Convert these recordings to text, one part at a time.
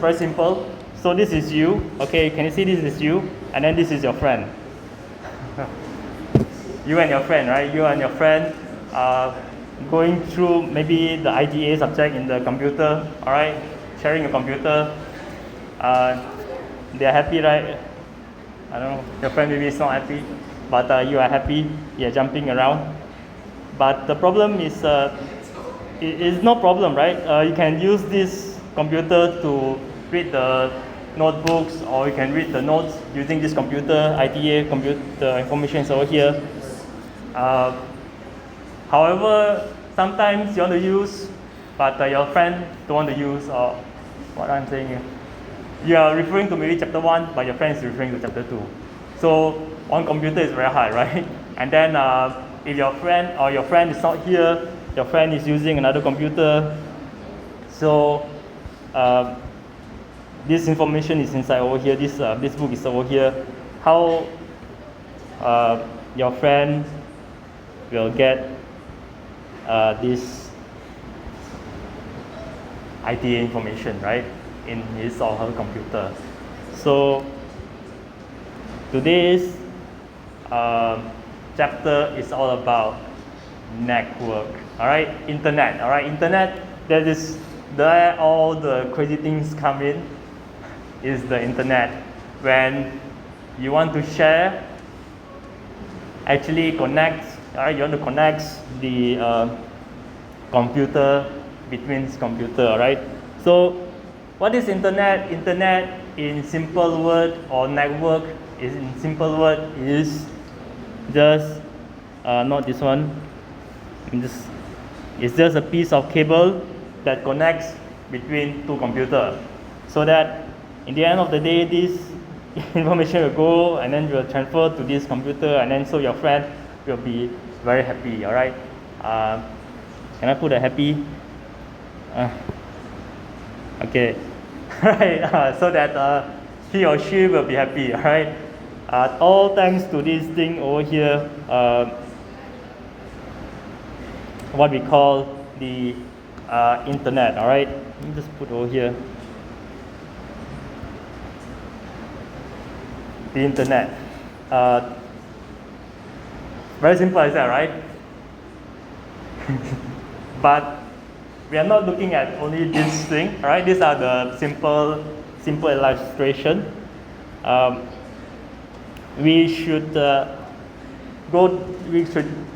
Very simple. So this is you. Okay, can you see this is you? And then this is your friend. You and your friend, right? You and your friend going through maybe the IDA subject in the computer. All right, sharing a computer. They are happy, right? I don't know. Your friend maybe is not happy, but you are happy. You are jumping around. But the problem is, it is no problem, right? You can use this computer to read the notebooks, or you can read the notes using this computer. ITA computer information is over here. However, sometimes you want to use, but your friend don't want to use, or what I'm saying here. You are referring to maybe chapter 1, but your friend is referring to chapter 2. So on computer is very hard, right? And then if your friend or your friend is not here, your friend is using another computer. So this information is inside over here. This book is over here. How your friend will get this ITA information, right, in his or her computer. So today's chapter is all about network. All right, internet. All right, internet. There all the crazy things come in. Is the internet when you want to share, actually connect. All right, you want to connect the computer between computer. All right. So what is internet? Internet in simple word, or network is in simple word, is just not this one. It's just a piece of cable that connects between two computers, so that in the end of the day, this information will go and then will transfer to this computer, and then so your friend will be very happy. All right. Can I put a happy? Okay. Right. So that he or she will be happy. All right. All thanks to this thing over here, what we call the internet. All right. Let me just put over here. The internet. Very simple as that, right? But we are not looking at only this thing, right? These are the simple illustration. We should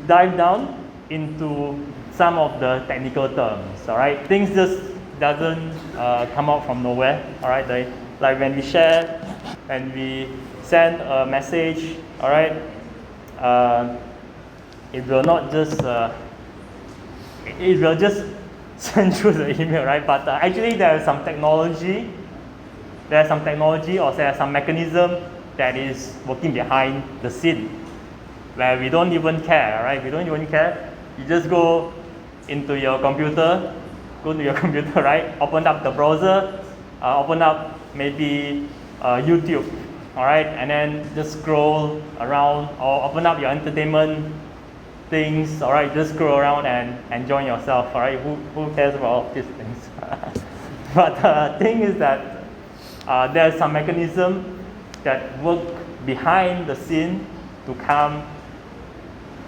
dive down into some of the technical terms. All right, things just doesn't come out from nowhere. All right, like when we share, when we send a message, all right, it will not just it will just send through the email, right? But actually there is some technology, or there are some mechanism that is working behind the scene, where we don't even care, all right? We don't even care. You just go into your computer, right? Open up the browser, open up maybe YouTube. All right, and then just scroll around, or open up your entertainment things. All right, just scroll around and enjoy yourself. All right, who cares about all these things? But the thing is that there's some mechanism that work behind the scene to come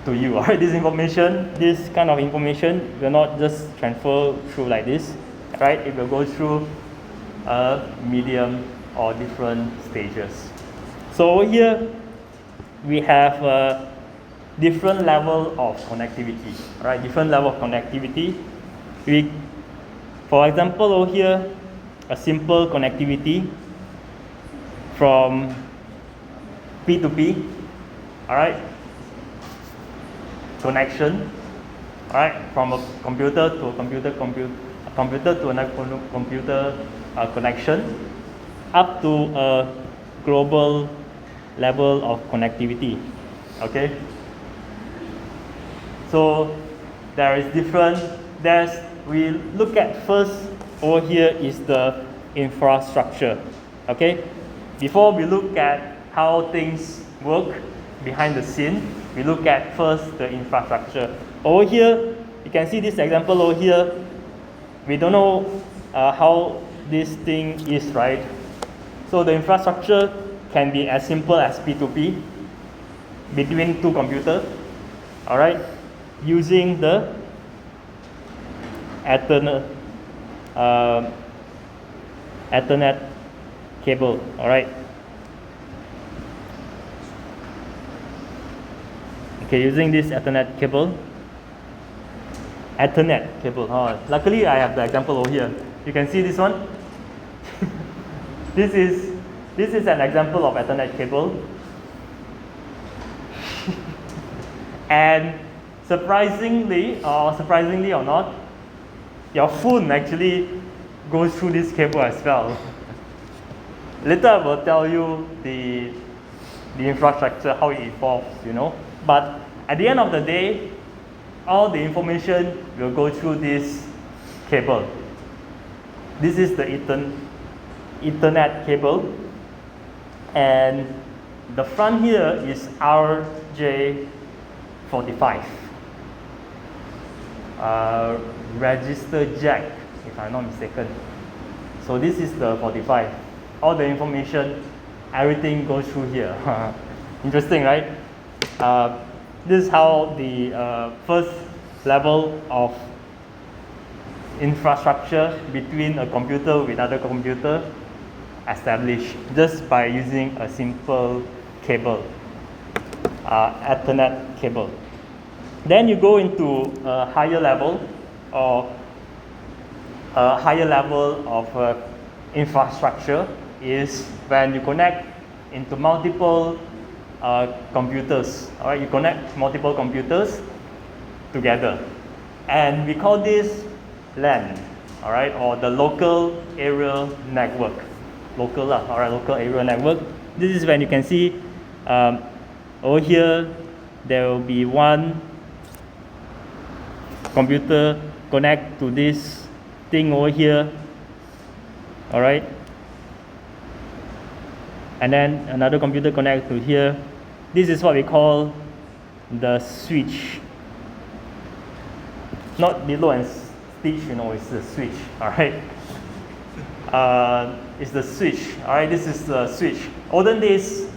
to you. All right, this kind of information will not just transfer through like this, right? It will go through a medium or different stages. So over here we have a different level of connectivity, right? Different level of connectivity. For example, over here, a simple connectivity from P to P, all right? Connection, all right, from a computer to a computer to another computer connection, up to a global level of connectivity. Okay. So there is we look at first over here is the infrastructure. Okay. Before we look at how things work behind the scene, we look at first the infrastructure. Over here, you can see this example over here. We don't know how this thing is, right? So the infrastructure can be as simple as P2P between two computers, all right, using the Ethernet cable, all right. Okay, using this Ethernet cable. Oh, luckily I have the example over here. You can see this one. This is an example of Ethernet cable. And surprisingly or not, your phone actually goes through this cable as well. Later I will tell you the infrastructure, how it evolves, you know. But at the end of the day, all the information will go through this cable. This is the Ethernet cable, and the front here is RJ45 register jack, if I'm not mistaken. So this is the 45. All the information, everything goes through here. Interesting, right? This is how the first level of infrastructure between a computer with other computer established just by using a simple cable, Ethernet cable. Then you go into a higher level of infrastructure is when you connect into multiple computers. All right, you connect multiple computers together, and we call this LAN. All right, or the local area network. Local area network. This is when you can see over here there will be one computer connect to this thing over here. All right, and then another computer connect to here. This is what we call the switch. Not below and stitch, you know, it's the switch. All right, it's the switch. All right, this is the switch. Olden days,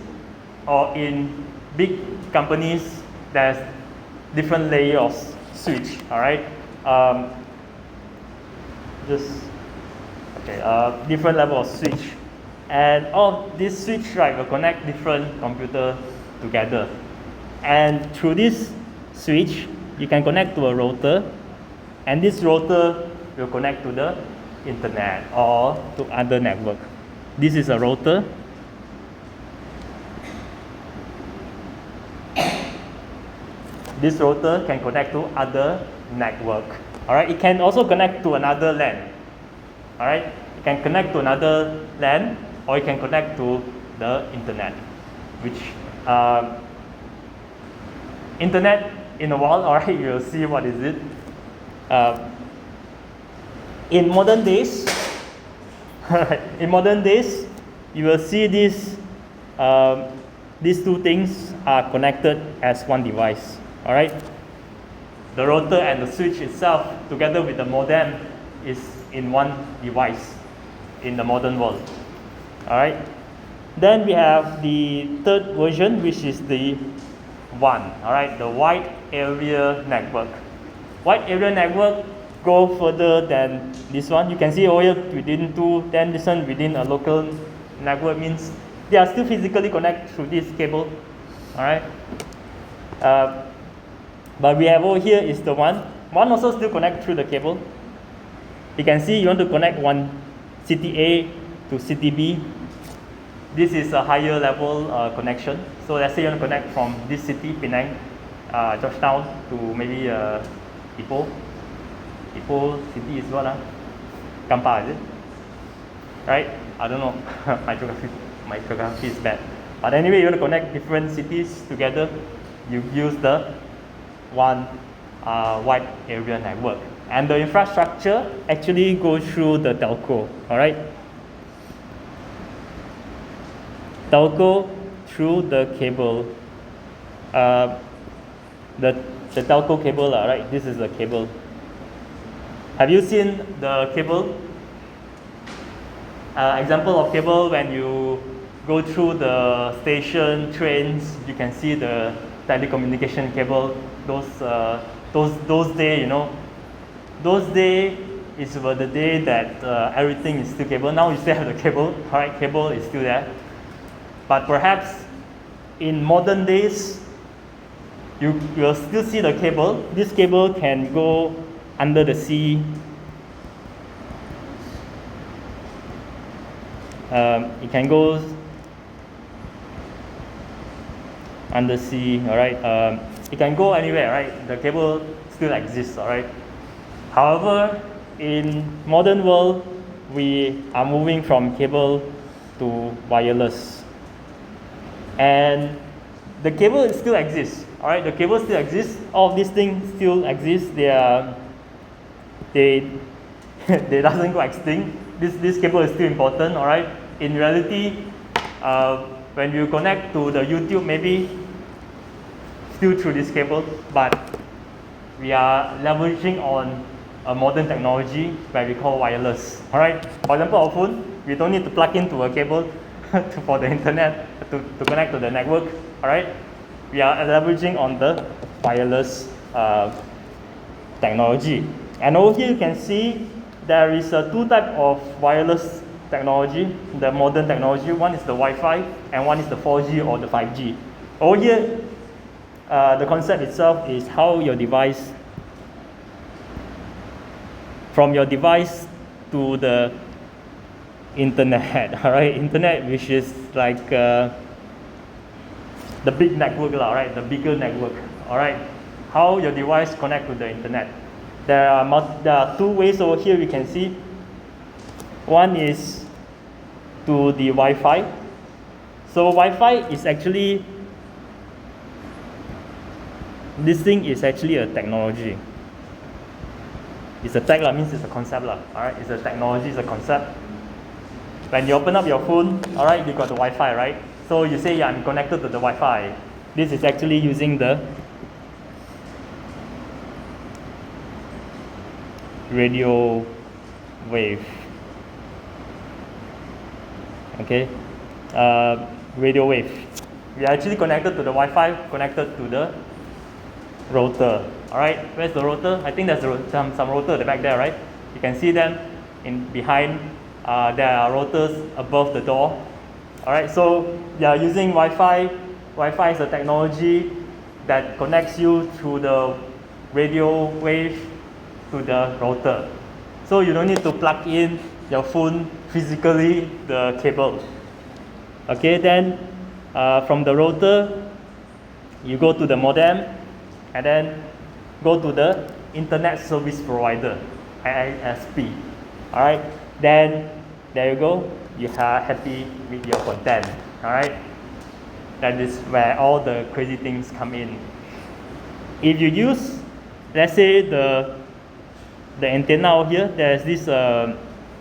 or in big companies, there's different layers of switch. All right, different level of switch, and all this switch, right, will connect different computers together, and through this switch you can connect to a router, and this router will connect to the internet or to other network. This is a router. This router can connect to other network. All right, it can also connect to another LAN. All right, it can connect to another LAN, or it can connect to the internet, which internet in a while. All right, you'll see what is it. In modern days, you will see these two things are connected as one device. All right, the router and the switch itself, together with the modem, is in one device in the modern world. All right. Then we have the third version, which is the WAN. All right, the wide area network. Wide area network go further than this one. You can see over here within two, then this one within a local network, means they are still physically connected through this cable. All right. But we have over here is the one also still connect through the cable. You can see you want to connect one city A to city B. This is a higher level connection. So let's say you want to connect from this city, Penang, Georgetown, to maybe Ipoh. Ipoh city is what? Kampar, is it? Right? I don't know. my geography is bad. But anyway, you want to connect different cities together. You use the one wide area network, and the infrastructure actually goes through the telco. All right, telco through the cable, the telco cable. Right, this is the cable. Have you seen the cable? Example of cable, when you go through the station, trains, you can see the telecommunication cable. Those days, you know, those days were the day that everything is still cable. Now you still have the cable, right? Cable is still there. But perhaps in modern days, you will still see the cable. This cable can go under the sea. It can go under sea, all right? It can go anywhere, right? The cable still exists, all right? However, in modern world, we are moving from cable to wireless. And the cable still exists, all right? The cable still exists. All of these things still exist. They doesn't go extinct. This cable is still important, all right? In reality, when you connect to the YouTube, maybe still through this cable, but we are leveraging on a modern technology where we call wireless, all right? For example, our phone, we don't need to plug into a cable for the internet to connect to the network, all right? We are leveraging on the wireless technology. And over here you can see there is two types of wireless technology, the modern technology. One is the Wi-Fi and one is the 4G or the 5G. Over here, the concept itself is how your device, from your device to the internet, all right? Internet, which is like the big network, all right? The bigger network, all right? How your device connect to the internet. There are two ways over here we can see. One is to the Wi-Fi. So Wi-Fi is actually, this thing is actually a technology. It's a tech, means it's a concept, all right? It's a technology, it's a concept. When you open up your phone, all right, you got the Wi-Fi, right? So you say, yeah, I'm connected to the Wi-Fi. This is actually using the radio wave. Okay, radio wave. We are actually connected to the Wi-Fi, connected to the router. All right, where's the router? I think there's some router at the back there, right? You can see them in behind. There are routers above the door. All right, so they are using Wi-Fi. Wi-Fi is a technology that connects you through the radio wave to the router. So you don't need to plug in your phone physically, the cable. Okay, then from the router, you go to the modem, and then go to the internet service provider, ISP. All right, then there you go. You are happy with your content. All right, that is where all the crazy things come in. If you use, let's say the antenna over here, there's this.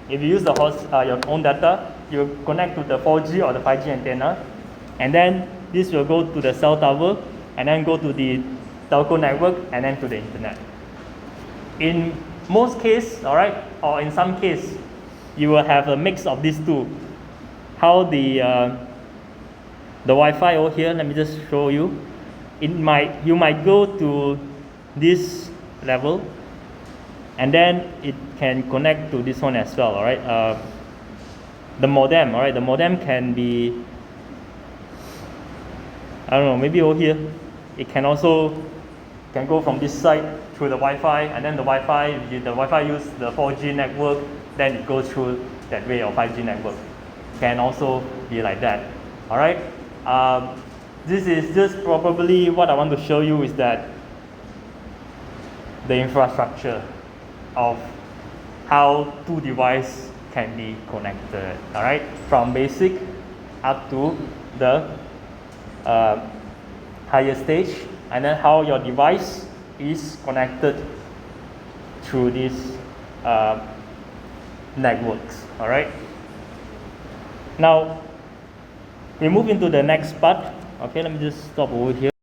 If you use your own data, you connect to the 4G or the 5G antenna, and then this will go to the cell tower, and then go to the telco network, and then to the internet. In most cases, all right, or in some cases, you will have a mix of these two. How the Wi-Fi over here, let me just show you. You might go to this level, and then it can connect to this one as well, all right? The modem, all right? The modem can be, I don't know, maybe over here. It can also go from this side through the Wi-Fi, and then the Wi-Fi use the 4G network, then it goes through that way, or 5G network. Can also be like that, all right? This is just probably what I want to show you is that the infrastructure of how two devices can be connected, all right? From basic up to the higher stage, and then how your device is connected through these networks, all right? Now, we move into the next part. Okay, let me just stop over here.